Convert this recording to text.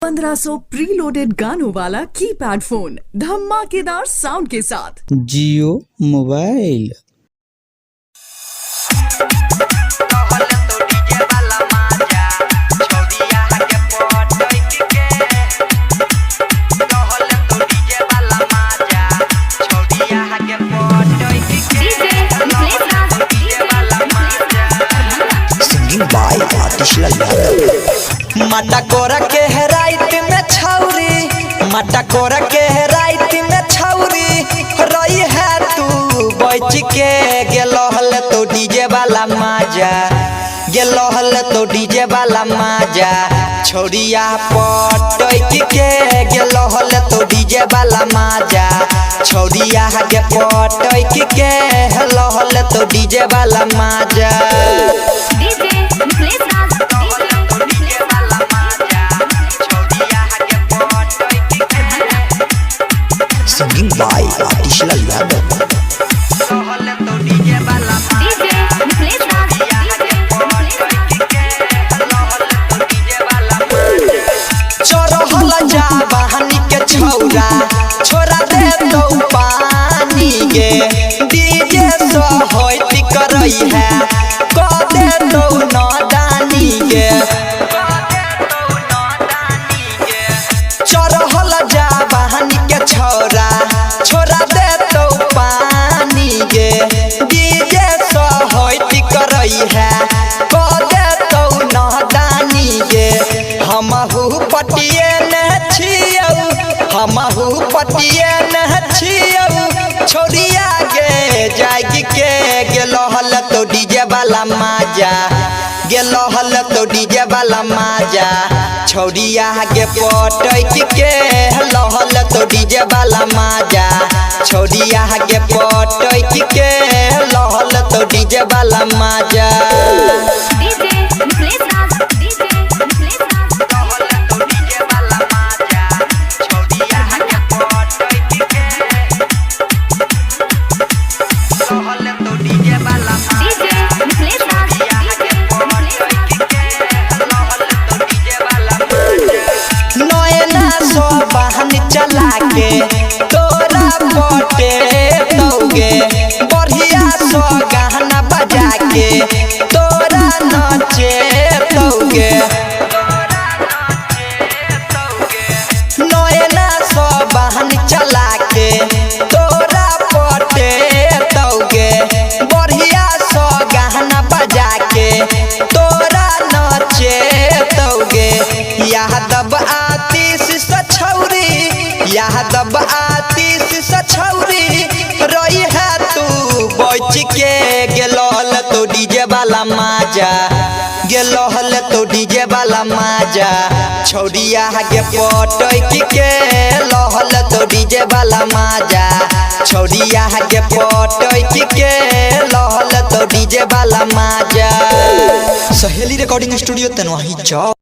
1500 preloaded गानों वाला keypad phone धमाकेदार साउंड के साथ जियो मोबाइल। माटा कोरा के है राइत में छौरी, माटा कोरा के है राइत में छौरी रही है तू बच के गेलो हल तो डीजे वाला माजा, गेलो हल तो डीजे वाला माजा छोड़िया पटक के गेलो हल तो डीजे वाला माजा छोड़िया के पटक के हेलो हल तो डीजे वाला माजा। Singing by Atishla Yadav। चोरहल जा बहानी के छौरा छोरा दे तो पानी गे डीजे सो होइत करई है को दे तो नदानी गे चोरहल जा बहानी के छौरा छोरा दे तो पानी गे डीजे सो होइत करई है को दे तो नदानी गे हमहु पटिए न छियौ, हमहु पटिए न छियौ छोरिया गे जाग के गेलो हल तो डीजे वाला माजा, गेलो हल तो डीजे वाला माजा छोरिया के पटक के हेलो हल तो डीजे वाला माजा छोरिया के पटक के हेलो हल तो डीजे वाला माजा। चला के तोरा पटे तौगे बढ़िया सो गाना बजा के तोरा नचे तौगे नयना सो बहन चला के तोरा पटे तौगे बढ़िया सो गाना बजा के तोरा नचे तौगे यादव आतिश छौरी यादव आतिश छौरी रही है तू बच के गेलो हल तो डीजे वाला माजा, गेलो हल तो डीजे वाला माजा छोड़िया के पटक के लो हल तो डीजे वाला माजा छोड़िया के पटक के लो हल तो डीजे वाला माजा। सहेली रिकॉर्डिंग स्टूडियो तनवाही चौक।